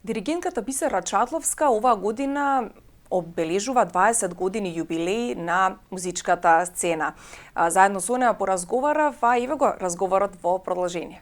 Диригентката Бисера Чатловска оваа година обележува 20 години јубилеј на музичката сцена. Заедно со неа поразговарав, а еве го разговорот во продолжение.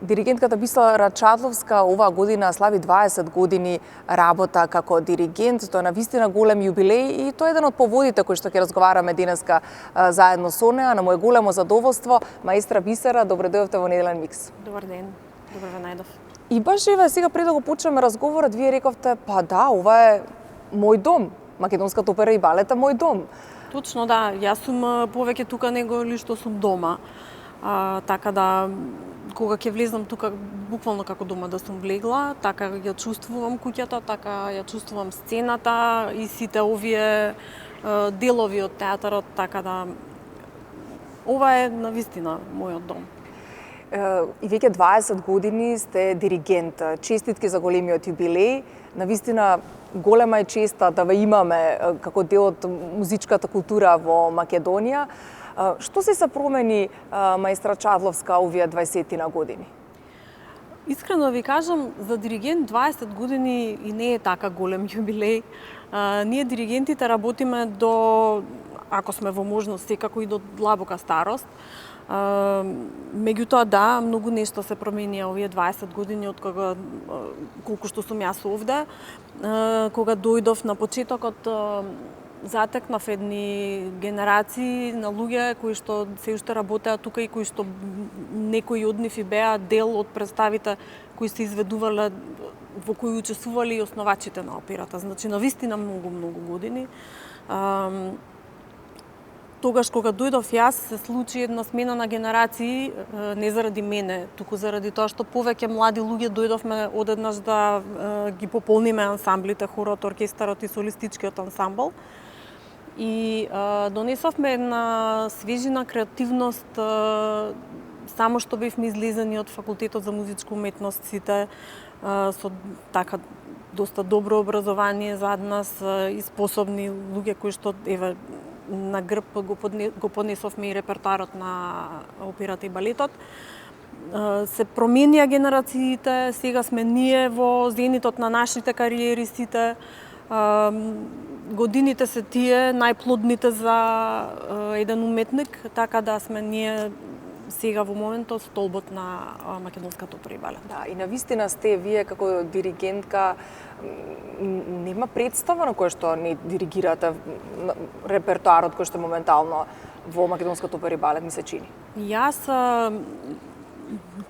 Диригентката Бисера Чатловска оваа година слави 20 години работа како диригент. Тоа е навистина голем јубилеј и тоа е еден од поводите кои што ќе разговараме денеска заедно со неа. На мое големо задоволство, маестра Бисера, добре дојдовте во Неделен микс. Добар ден, добро ве најдов. И баш еве сега пред да го почнеме разговорот, вие рековте, па да, ова е мој дом. Македонската опера и балет е мој дом. Точно да, јас сум повеќе тука него ли што сум дома. Така да кога ќе влезам тука буквално како дома да сум влегла, така ја чувствувам куќата, така ја чувствувам сцената и сите овие делови од театарот, така да ова е навистина мојот дом. И веќе 20 години сте диригент. Честитки за големиот јубилеј. Навистина голема е честа да ве имаме како дел од музичката култура во Македонија. Што се промени, маестра Чатловска, овие 20 години? Искрено ви кажам, за диригент 20 години и не е така голем јубилеј. Ние диригентите работиме до, ако сме во можност, секако и до длабока старост. Меѓутоа да, многу нешто се променија овие 20 години од кога колку што сум јас овде. Кога дојдов на почетокот, затекнав едни генерации на луѓе кои што се уште работеа тука и кои што некои од нив и беа дел од представите кои се изведувале, во кои учествувале и основачите на операта. Значи, навистина многу години. Тогаш кога дојдов јас, се случи една смена на генерации, не заради мене, туку заради тоа што повеќе млади луѓе дојдовме одеднаш да ги пополниме ансамблите, хорот, оркестарот и солистичкиот ансамбл. И донесовме една свежина, креативност, само што бевме излезени од факултетот за музичка уметност сите, со така доста добро образование зад нас и способни луѓе кои што еве на грб го поднесовме и репертоарот на операта и балетот. се променија генерациите, сега сме ние во зенитот на нашите кариери сите. Годините се тие најплодните за еден уметник, така да сме ние сега во моментот столбот на македонската опера и балет. Да, и навистина сте вие како диригентка, нема представа на кој што не диригирате репертоарот кој што моментално во македонската опера и балет ми се чини. Јас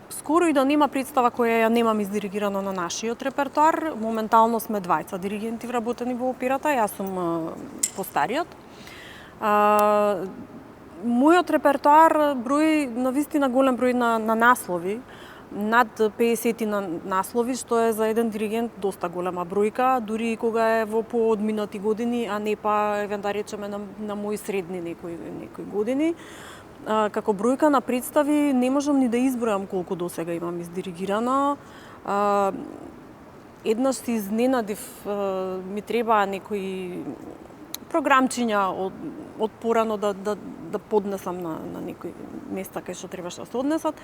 скоро и да нема представа која ја немам издиригирано на нашиот репертоар. Моментално сме двајца диригенти вработени во операта, јас сум постариот. Мојот репертоар брои навистина голем број на наслови, над 50 на наслови, што е за еден диригент доста голема бројка, дури и кога е во поодминати години, а не па да речеме на мои средни некои години. Како бројка на представи не можам ни да избројам колку досега имам издиригирано. Еднаш се изненадив, ми требаа некои програмчиња од порано да поднесам на некои места кај што требаше да се однесат.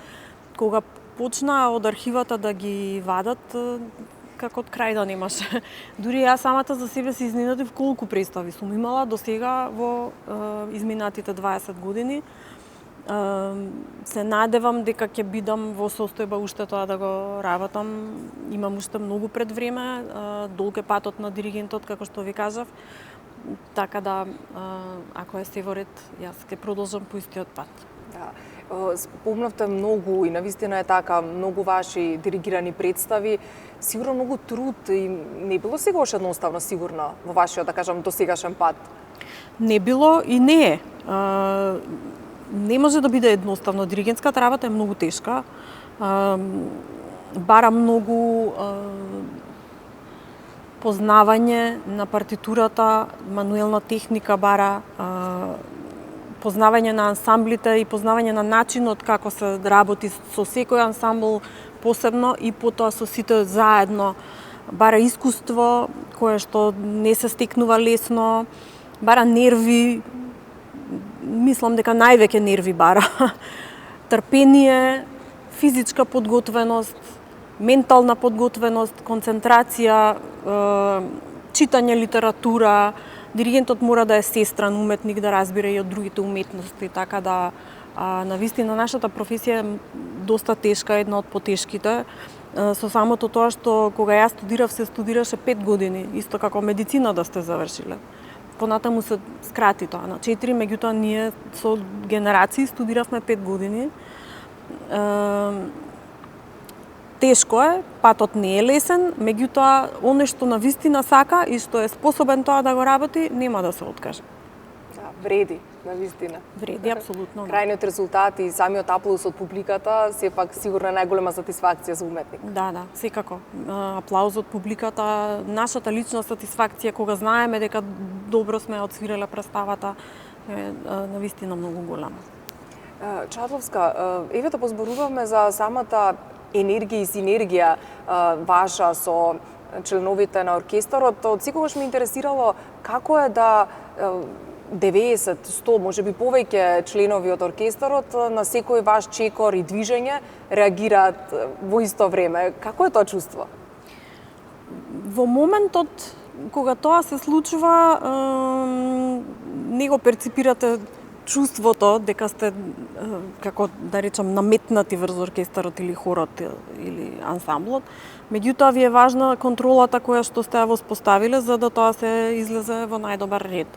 Кога почна од архивата да ги вадат, како од крај да немаше. Дури јас самата за себе се изненадив колку представи сум имала до сега во изминатите 20 години. Се надевам дека ќе бидам во состојба уште тоа да го работам. Имам уште многу пред време, долг е патот на диригентот, како што ви кажав. Така да, ако е се во ред, јас ќе продолжам по истиот пат. Да. Спомнавте многу и навистина е така, многу ваши диригирани представи, сигурно многу труд и не било сегаш едноставно сигурно во вашиот, да кажам, досегашен пат. Не било и не е. Не може да биде едноставно. Диригентската работа е многу тешка. Бара многу познавање на партитурата, мануелна техника бара, познавање на ансамблите и познавање на начинот како се работи со секој ансамбл посебно и потоа со сите заедно. Бара искуство кое што не се стекнува лесно, бара нерви, мислам дека највеќе нерви бара. Трпение, физичка подготвеност, ментална подготвеност, концентрација, читање литература. Диригентот мора да е сестран уметник, да разбира и од другите уметности, така да навистина нашата професија е доста тешка, една од потешките. Со самото тоа што кога јас студирав, се студираше 5 години, исто како медицина да сте завршиле. Понатаму се скрати тоа на 4, меѓутоа ние со генерации студиравме 5 години. Тешко е, патот не е лесен, меѓутоа оно што навистина сака и што е способен тоа да го работи, нема да се откаже. Да, вреди, навистина. Вреди, апсолутно. Крајниот резултат и самиот аплауз од публиката сепак сигурно е најголема сатисфакција за уметник. Да, секако. Аплауз од публиката, нашата лична сатисфакција кога знаеме дека добро сме отсвиреле представата е навистина многу голема. Чадловска, еве да позборуваме за самата енергија и синергија ваша со членовите на оркестарот. Од секогаш ме интересирало како е да 90, 100, може би повеќе членови од оркестарот на секој ваш чекор и движење реагираат во исто време. Како е тоа чувство? Во моментот кога тоа се случува, не го перципирате чувството дека сте, како да речам, наметнати врз оркестарот или хорот или ансамблот. Меѓутоа ви е важна контролата која што сте ја воспоставиле за да тоа се излезе во најдобар ред.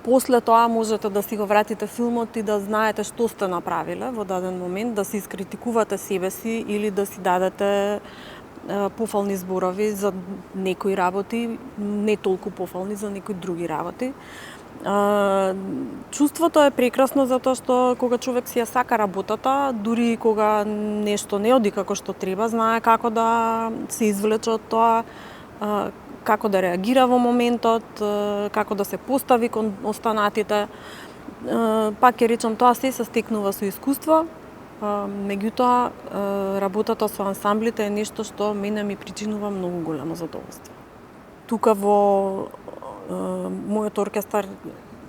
После тоа можете да си го вратите филмот и да знаете што сте направиле во даден момент, да си искритикувате себе си или да си дадете пофални зборови за некои работи, не толку пофални за некои други работи. Чувството е прекрасно затоа што кога човек си ја сака работата, дури кога нешто не оди како што треба, знае како да се извлече од тоа, како да реагира во моментот, како да се постави кон останатите. Пак ќе речам, тоа се стекнува со искуство, меѓутоа работата со ансамблите е нешто што мене ми причинува многу голямо задоволство. Тука во мојот оркестар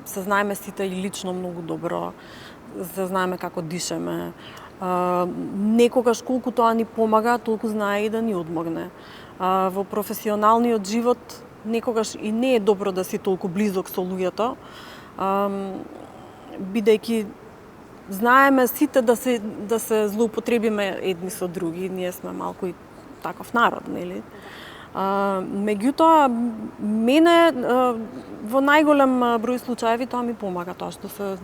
се знаеме сите и лично многу добро. да знаеме како дишеме. Некогаш колку тоа ни помага, толку знае и да ни одморне. Во професионалниот живот некогаш и не е добро да си толку близок со луѓето, бидејќи знаеме сите да се злоупотребиме едни со други, ние сме малку и таков народ, нели? Меѓутоа, мене во најголем број случаеви тоа ми помага, тоа што се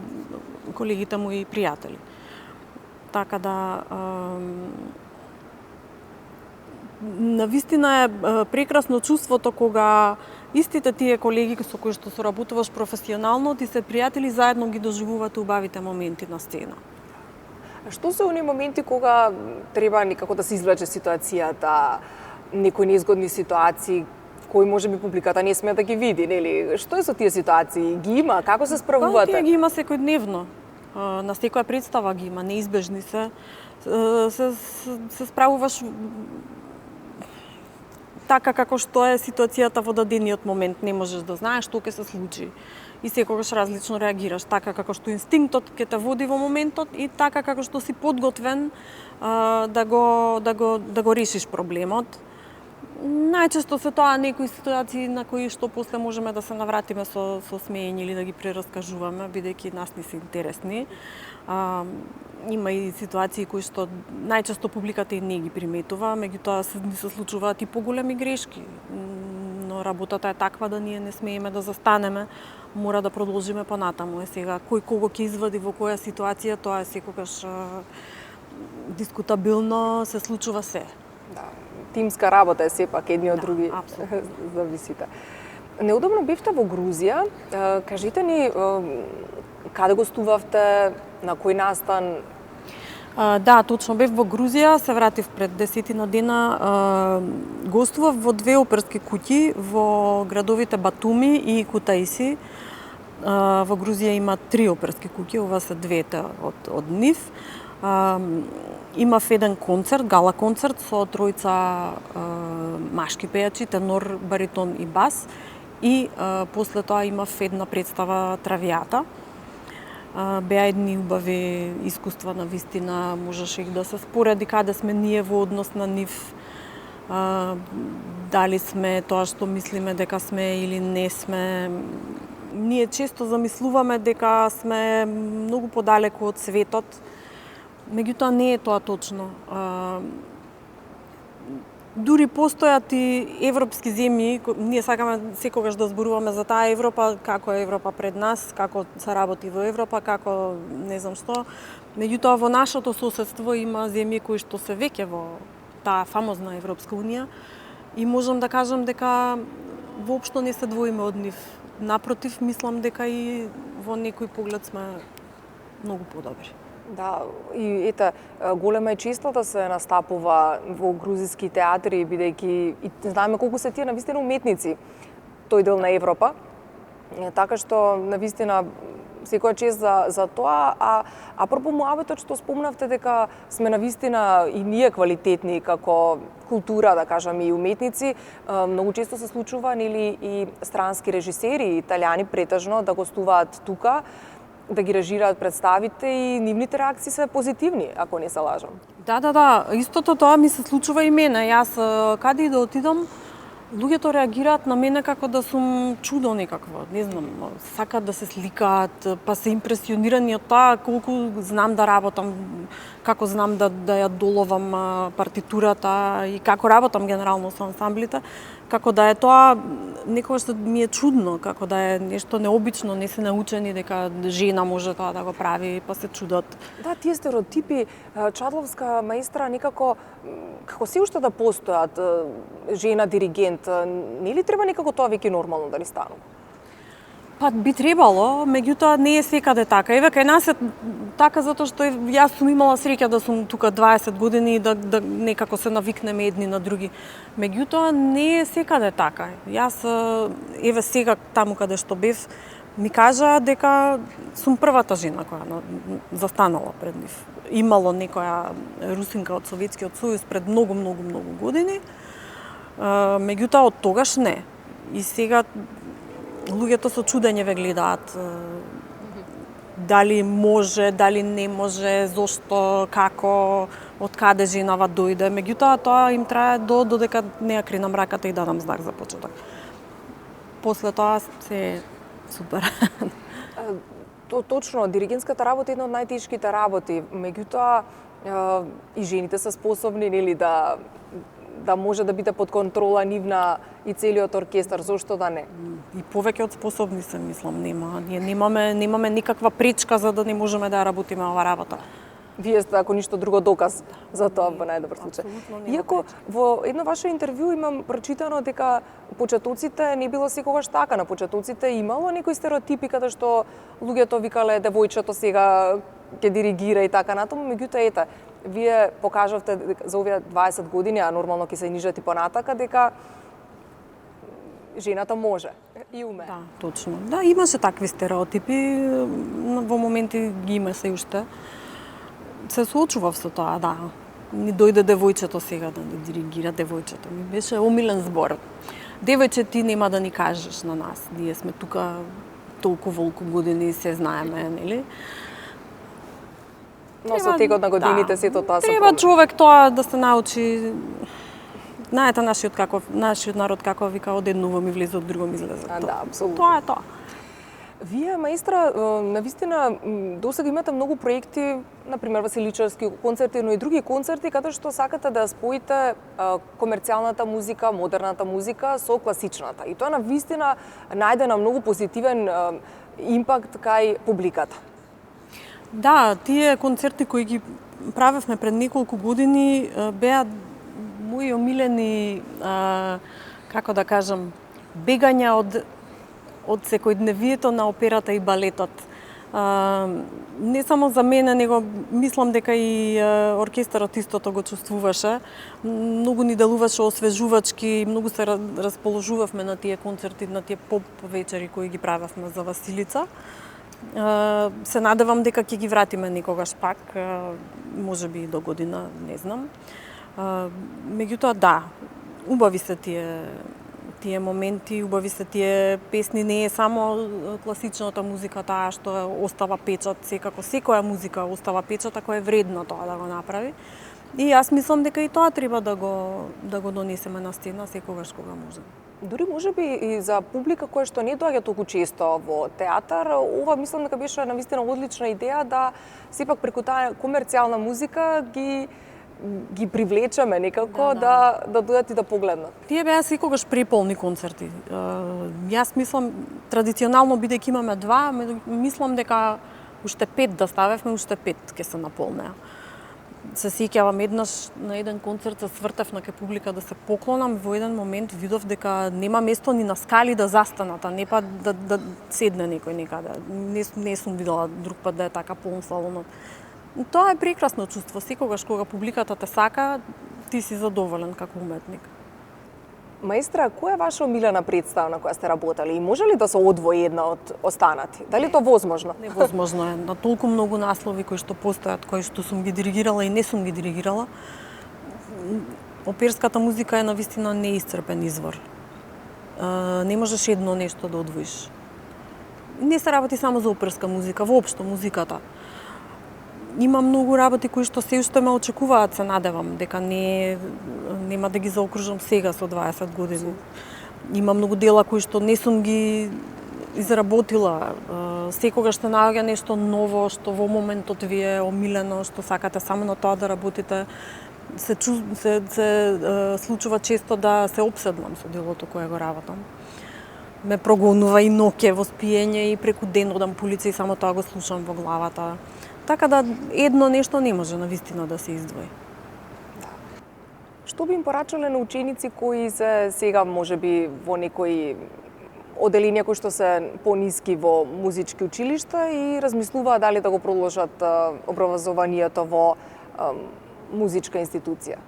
колегите мои пријатели. Така да навистина е прекрасно чувството кога истите тие колеги со кои што соработуваш професионално, ти се пријатели, заедно ги доживувате убавите моменти на сцена. А што се оние моменти кога треба некако да се извлече ситуацијата, некои незгодни ситуации кои може би публиката не смее да ги види, нели? Што е со тие ситуации? Ги има? Како се справувате? Тие ги има секојдневно. На секоја представа ги има, неизбежни се. Се справуваш така како што е ситуацијата во дадениот момент, не можеш да знаеш што ќе се случи. И секогаш различно реагираш, така како што инстинктот ќе те води во моментот и така како што си подготвен да го решиш проблемот. Најчесто се тоа некои ситуации на кои што после можеме да се навратиме со смеење или да ги прераскажуваме, бидејќи нас не се интересни. Има и ситуации кои што најчесто публиката и не ги приметува, меѓутоа се случуваат и поголеми грешки. Но работата е таква да ние не смееме да застанеме, мора да продолжиме понатаму. Сега кој кого ќе извади во која ситуација, тоа е секогаш дискутабилно, се случува се. Да, тимска работа е сепак, едни од други зависите. Неудобно бевте во Грузија, кажете ни каде гостувавте, на кој настан? Да, точно бев во Грузија, се вратив пред 10 дена. Гостував во 2 оперски куќи во градовите Батуми и Кутаиси. Во Грузија има 3 оперски куќи, ова се 2 од нив. Имав еден концерт, гала концерт со 3 машки пејачи, тенор, баритон и бас. И после тоа имав една представа Травијата. Беа едни убави искуства, на вистина можеше и да се спореди каде сме ние во однос на нив. Дали сме тоа што мислиме дека сме или не сме. Ние често замислуваме дека сме многу подалеку од светот, меѓутоа не е тоа точно. Дури постојат и европски земји, ние сакаме секогаш да зборуваме за таа Европа, како е Европа пред нас, како се работи во Европа, како не знам што. Меѓутоа во нашето соседство има земји кои што се веќе во таа фамозна Европска унија и можам да кажам дека воопшто не се двоиме од нив. Напротив, мислам дека и во некој поглед сме многу подобри. Да, и ете, голема е честата се настапува во грузиски театри, бидејќи и знаеме колку се тие навистина уметници тој дел на Европа. Така што навистина секоја чест за тоа, а апропо муабетот што спомнавте дека сме навистина и ние квалитетни како култура, да кажам, и уметници, многу често се случува нели и странски режисери, италијани претежно да гостуваат тука, да ги режираат представите и нивните реакции се позитивни, ако не се лажам. Да, истото тоа ми се случува и мене. Јас каде и да отидам, луѓето реагираат на мене како да сум чудо некакво, не знам, сакаат да се сликаат, па се импресионирани од тоа колку знам да работам, како знам да ја доловам партитурата и како работам генерално со ансамблите, како да е тоа некогаш ми е чудно, како да е нешто необично, не се научени дека жена може тоа да го прави, па се чудат. Да, тие стереотипи, Чадловска маестра некако како се уште да постојат, жена диригент, нели треба некако тоа веќе нормално да ни станува? Па би требало, меѓутоа не е секаде така. Еве кај нас е така затоа што јас сум имала среќа да сум тука 20 години и да некако се навикнеме едни на други. Меѓутоа не е секаде така. Јас еве сега таму каде што бев ми кажа дека сум првата жена која застанала пред нив. Имало некоја русинка од Советскиот сојуз пред многу години. Меѓутоа од тогаш не. И сега луѓето со чудење ве гледаат дали може, дали не може, зошто, како, од каде женава дојде. Меѓутоа тоа им трае додека не ја кренам раката и дадам знак за почеток. После тоа се супер. Точно, диригентската работа е една од најтешките работи. Меѓутоа и жените се способни, нели, да може да биде под контрола нивна и целиот оркестар, зошто да не? И повеќе од способни се, мислам, нема. Ние немаме никаква пречка за да не можеме да работиме ова работа. Вие сте, ако ништо друго, доказ за тоа во најдобар случај. Иако во едно ваше интервју имам прочитано дека почетоците не било секогаш така. На почетоците имало некои стереотипи каде што луѓето викале девојчето сега ќе диригира и така натаму, меѓутоа ете, вие покажавте за овие 20 години, а нормално ќе се нижат и понатака, дека жената може и уме. Да, точно. Да, имаше такви стереотипи, во моменти ги има се уште. Се соочував со тоа, да. Ни дојде девојчето сега да диригира девојчето. Ми беше омилен збор. Девојче, ти нема да ни кажеш на нас. Ние сме тука толку години, се знаеме, нели? Но со текот на годините сето тоа се треба човек тоа да се научи. Знаете нашиот народ како вика, од едно ми влезе, од друго ми излезе. Да, апсолутно. Тоа е тоа. Вие, маестра, навистина досега имате многу проекти, например Василичарски концерти, но и други концерти каде што сакате да споите комерцијалната музика, модерната музика со класичната. И тоа навистина најде на многу позитивен импакт кај публиката. Да, тие концерти кои ги правевме пред неколку години беа мои омилени, како да кажам, бегања од секојдневието на операта и балетот. Не само за мене, него мислам дека и оркестарот истото го чувствуваше. Многу ни делуваше освежувачки, многу се расположувавме на тие концерти, на тие поп вечери кои ги правевме за Василица. Се надевам дека ќе ги вратиме некогаш пак, можеби и до година, не знам. Меѓутоа, да, убави се тие моменти, убави се тие песни, не е само класичната музика таа што остава печат, секако секоја музика остава печат ако е вредно тоа да го направи. И јас мислам дека и тоа треба да го донесеме на сцена секогаш кога можеме. Дури можеби и за публика која што не доаѓа толку често во театар, ова мислам дека беше навистина одлична идеја да сепак преку таа комерцијална музика ги привлечеме некако да дојдат и да погледнат. Тие беа секогаш преполни концерти. Јас мислам, традиционално бидејќи имаме два, мислам дека уште 5 да ставевме, уште 5 ќе се наполнеа. Се сеќавам еднаш на еден концерт се свртев на публика да се поклонам, во еден момент видов дека нема место ни на скали да застанат, а не па да седне некој некаде. Не сум видела друг пат да е така полн салонот. Тоа е прекрасно чувство. Секогаш кога публиката те сака, ти си задоволен како уметник. Маестра, која е ваша омилена представа на која сте работели и може ли да се одвои една од останати? Дали тоа возможно? Невозможно е. На толку многу наслови кои што постојат, кои што сум ги диригирала и не сум ги диригирала, оперската музика е навистина неисцрпен извор. Не можеш едно нешто да одвоиш. Не се работи само за оперска музика, воопшто музиката. Има многу работи кои што се уште ме очекуваат, се надевам, дека нема да ги заокружам сега со 20 години. Има многу дела кои што не сум ги изработила. Секогаш се наоѓа нешто ново што во моментот ви е омилено, што сакате само на тоа да работите. Се случува често да се обседнам со делото кое го работам. Ме прогонува и ноќе во спиење и преку ден одам по улица и само тоа го слушам во главата. Така да едно нешто не може навистина да се издвои. Што би им порачале на ученици кои се сега можеби во некои оделенија кои што се пониски во музички училишта и размислуваат дали да го продолжат образованието во музичка институција?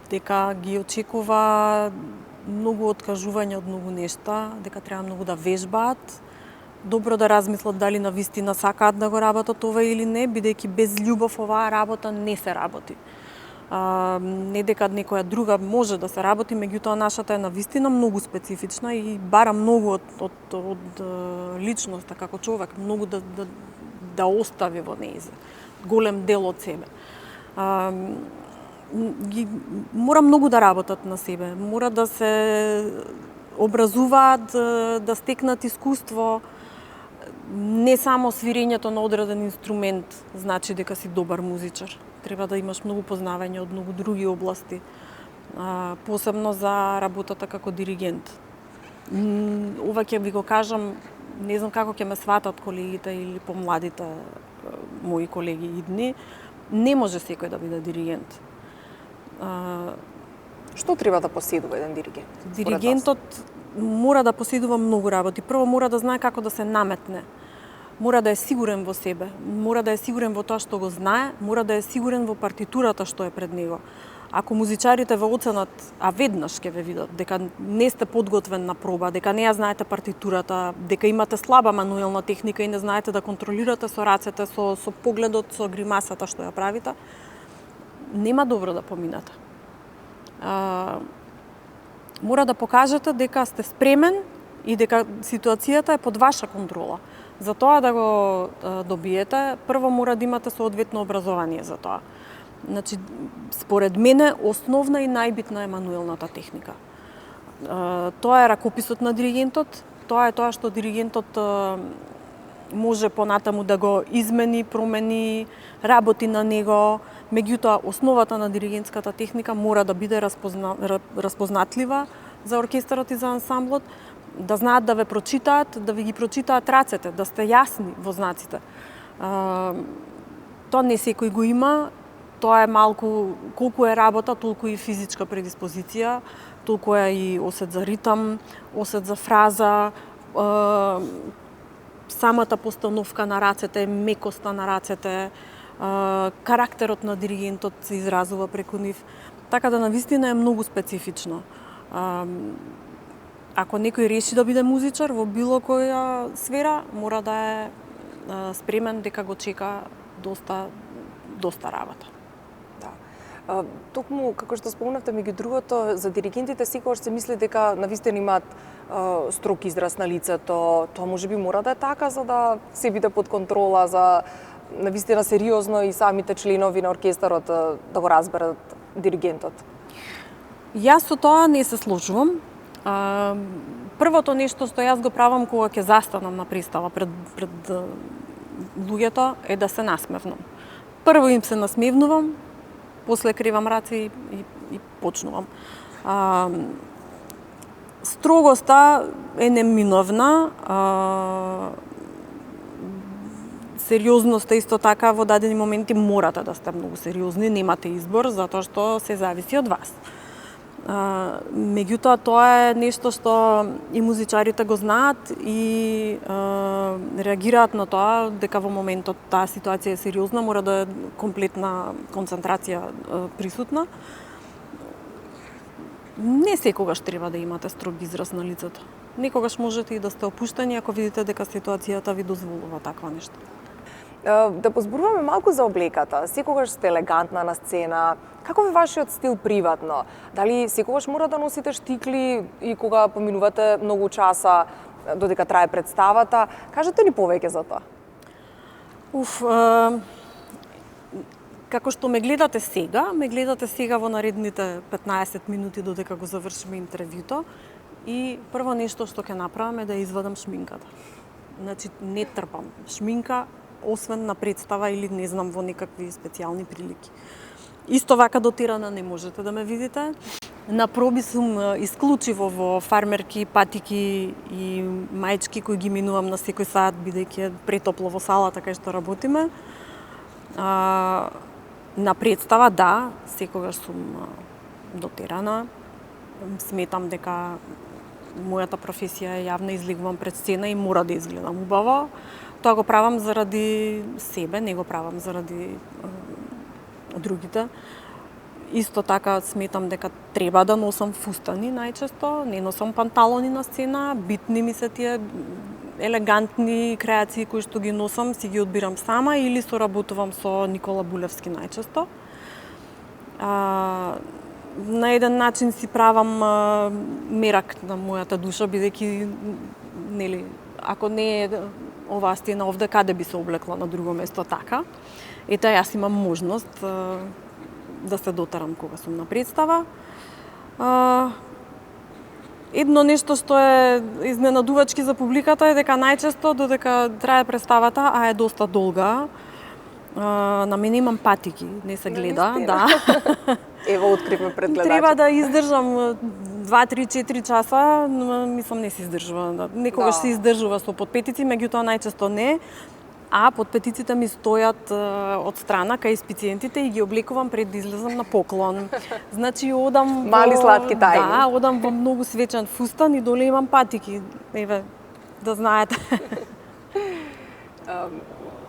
Дека ги очекува многу откажување од многу нешта, дека треба многу да вежбаат, добро да размислат дали навистина сакаат да го работат ова или не, бидејќи без љубов оваа работа не се работи. Не дека некоја друга може да се работи, меѓутоа нашата е навистина многу специфична и бара многу од личноста како човек, многу да остави во нејзе, голем дел од себе. Мора многу да работат на себе, мора да се образуваат, да стекнат искуство. Не само свирењето на одреден инструмент значи дека си добар музичар. Треба да имаш многу познавање од многу други области, посебно за работата како диригент. Ова ќе ви го кажам, не знам како ќе ме сватат колегите или помладите мои колеги идни, не може секој да биде диригент. Што треба да поседува еден диригент? Диригентот мора да поседува многу работи. Прво мора да знае како да се наметне. Мора да е сигурен во себе, мора да е сигурен во тоа што го знае, мора да е сигурен во партитурата што е пред него. Ако музичарите ве оценат, а веднаш ќе ве видат дека не сте подготвен на проба, дека не ја знаете партитурата, дека имате слаба мануелна техника и не знаете да контролирате со рацете, со погледот, со гримасата што ја правите, нема добро да поминате. Мора да покажете дека сте спремен и дека ситуацијата е под ваша контрола. За тоа да го добиете, прво мора да имате соодветно образование за тоа. Значи, според мене, основна и најбитна е мануелната техника. Тоа е ракописот на диригентот, тоа е тоа што диригентот може понатаму да го измени, промени, работи на него. Меѓутоа, основата на диригентската техника мора да биде разпознатлива за оркестарот и за ансамблот, да знаат да ве прочитаат, да ви ги прочитаат рацете, да сте јасни во знаците. Тоа не секој го има, тоа е малку, колку е работа, толку и физичка предиспозиција, толку е и осет за ритам, осет за фраза, самата постановка на рацете, мекоста на рацете, карактерот на диригентот се изразува преку нив. Така да навистина е многу специфично. Ако некој реши да биде музичар во било која сфера, мора да е спремен дека го чека доста работа. Да. Токму, како што спомнавте, меѓу другото, за диригентите секогаш се мисли дека навистина имаат строг израз на лицето. Тоа можеби мора да е така за да се биде под контрола, за навистина сериозно и самите членови на оркестарот да го разберат диригентот. Јас со тоа не се сложувам. Првото нешто што јас го правам кога ќе застанам на представа пред луѓето е да се насмевнам. Прво им се насмевнувам, после кривам раце и почнувам. Строгоста е неминовна, сериозноста исто така во дадени моменти морате да сте многу сериозни, немате избор затоа што се зависи од вас. Меѓутоа тоа е нешто што и музичарите го знаат и реагираат на тоа дека во моментот таа ситуација е сериозна, мора да е комплетна концентрација присутна. Не секогаш треба да имате строг израз на лицето. Некогаш можете и да сте опуштени ако видите дека ситуацијата ви дозволува таква нешто. Да позборуваме малку за облеката. Секогаш сте елегантна на сцена. Каков е вашиот стил приватно? Дали секогаш мора да носите штикли и кога поминувате многу часа додека трае представата? Кажете ни повеќе за тоа. Како што ме гледате сега во наредните 15 минути додека го завршиме интервјуто и прво нешто што ќе направам е да извадам шминката. Значи, не трпам шминка, освен на представа или не знам во некакви специјални прилики. Исто вака дотирана не можете да ме видите. На проби сум исклучиво во фармерки, патики и мајчки кои ги минувам на секој саат бидејќи е претопло во салата кај што работиме. На представа да, секогаш сум дотерана. Сметам дека мојата професија е јавна, излегувам пред сцена и мора да изгледам убаво. Тоа го правам заради себе, не го правам заради другите. Исто така сметам дека треба да носам фустани најчесто, не носам панталони на сцена, битни ми се тие елегантни креации кои што ги носам, си ги одбирам сама или соработувам со Никола Булевски најчесто. На еден начин си правам мерак на мојата душа, бидејќи нели, ако не е оваа стена овде, каде би се облекла на друго место така. Ете, јас имам можност да се дотарам кога сум на представа. Едно нешто што е изненадувачки за публиката е дека најчесто додека трае представата, а е доста долга, на мене имам патики, не се гледа, да. Ево откривме пред гледачите. Треба да издржам 2, 3, 4 часа, но мислам не се издржува. Некогаш се издржува со подпетици, меѓутоа најчесто не. А подпетиците ми стојат од страна кај спициентите и ги облекувам пред да излезам на поклон. Значи одам мали сладки тајни. Да, одам во многу свечен фустан и доле имам патики. Еве, да знаете.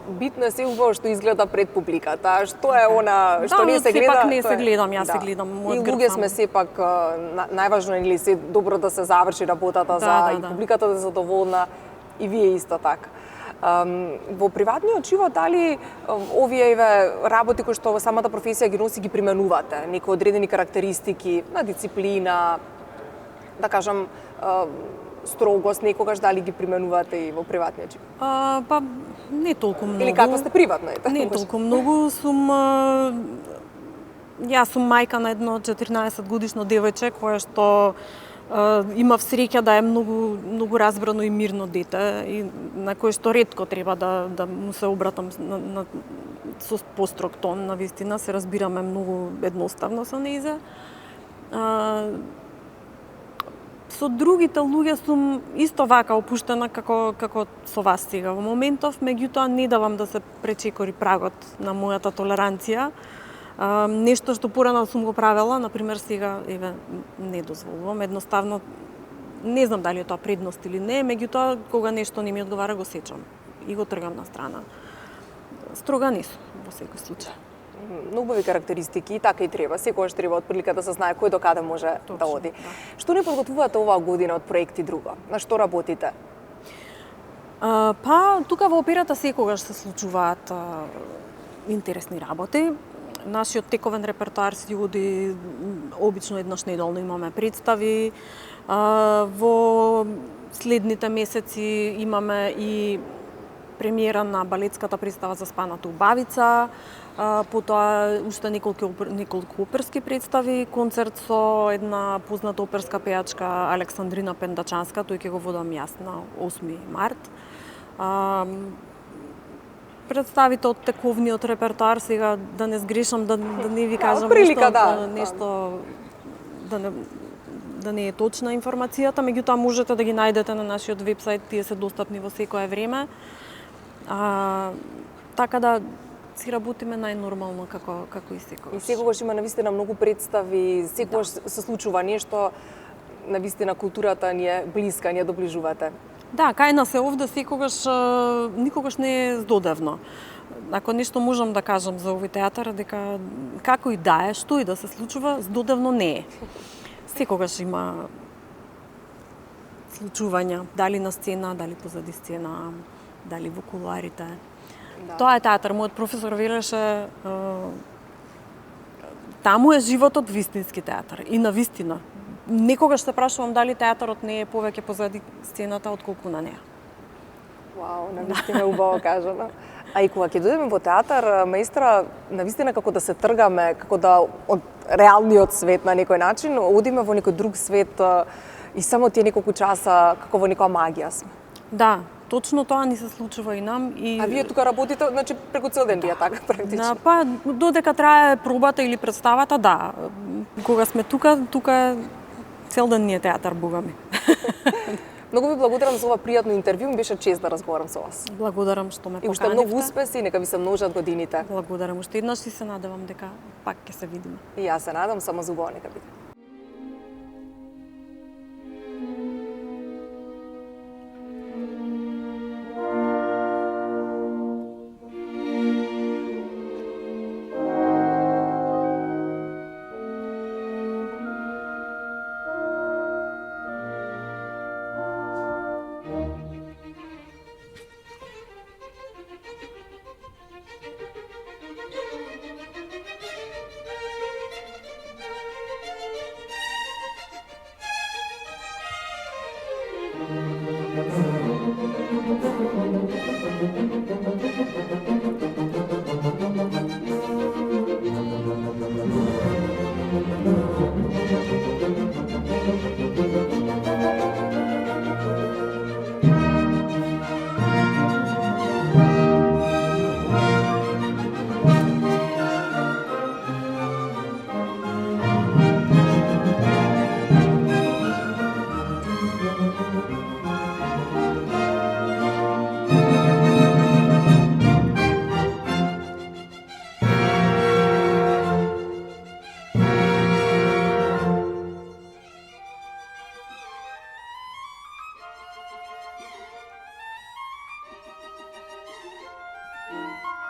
Битно е убаво што изгледа пред публиката. Што е она што не се гледа? Сепак не се гледам, јас се гледам мојот грб. И луѓе сме сепак најважно е нели се добро да се заврши работата за и публиката да е задоволна и вие исто така. Во приватниот живот дали овие работи кои што во самата професија ги носи ги применувате, некои одредени карактеристики на дисциплина, да кажам строгост, некогаш дали ги применувате и во приватниот живот? Па не толку многу. Или каква сте приватно? Не толку многу, јас сум мајка на едно 14 годишно девојче кое што имав среќа да е многу разбрано и мирно дете и на кое што ретко треба да му се обратам со построг тон, навистина се разбираме многу едноставно со нејзе. Со другите луѓе сум исто вака опуштена како со вас сега во моментов, меѓутоа не давам да се пречекори прагот на мојата толеранција. Нешто што порано сум го правела, например сега не дозволувам, едноставно не знам дали е тоа предност или не, меѓутоа кога нешто не ми одговара го сечам и го тргам на страна. Строга не сум во секој случај. Многу убави карактеристики и така и треба. Секогаш треба отприлика да се знае кој до каде може да оди. Да. Што не подготвувате оваа година од проекти друго? На што работите? Па тука во операта секогаш се случуваат интересни работи. Нашиот тековен репертоар си оди обично еднаш неделно имаме представи. Во следните месеци имаме и премиера на балетската представа за спаната убавица, потоа уште неколку оперски представи, концерт со една позната оперска пејачка Александрина Пендачанска, тој ќе го водам јас на 8 март. Представите од тековниот репертоар, сега да не сгрешам, да не ви кажам нешто да не е точна информацијата, меѓутоа можете да ги најдете на нашиот вебсайт, тие се достапни во секое време. Така да си работиме најнормално како и секогаш. И секогаш има навистина многу представи, секогаш се случува нешто, навистина културата ни е блиска, ни ја доближувате. Да, кај нас е овде секогаш никогаш не е здодевно. Ако нешто можам да кажам за овој театар, дека како и да е, што и да се случува, здодевно не е. Секогаш има случувања, дали на сцена, дали позади сцена, дали во кулуарите. Да. Тоа е театар. Мојот професор велеше таму е животот вистински театар. И на вистина. Некогаш се прашувам дали театарот не е повеќе позади сцената отколку на неа. Вау, навистина убаво кажано. А и кога ќе дојдеме во театар, маестра, навистина како да се тргаме, како да од реалниот свет на некој начин, одиме во некој друг свет и само тие неколку часа како во некоја магија сме. Да, точно тоа ни се случува и нам. А вие тука работите, значи преку цел ден вие така практично? Па додека трае пробата или представата, да. Кога сме тука цел ден ни е театар, бога ми. Многу ви благодарам за ова пријатно интервју, ми беше чест да разговарам со вас. Благодарам што ме поканивте. И уште многу успеси, нека ви се множат годините. Благодарам уште еднаш и се надевам дека пак ќе се видиме. И јас се надам, само зубаво нека биде.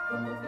Bye.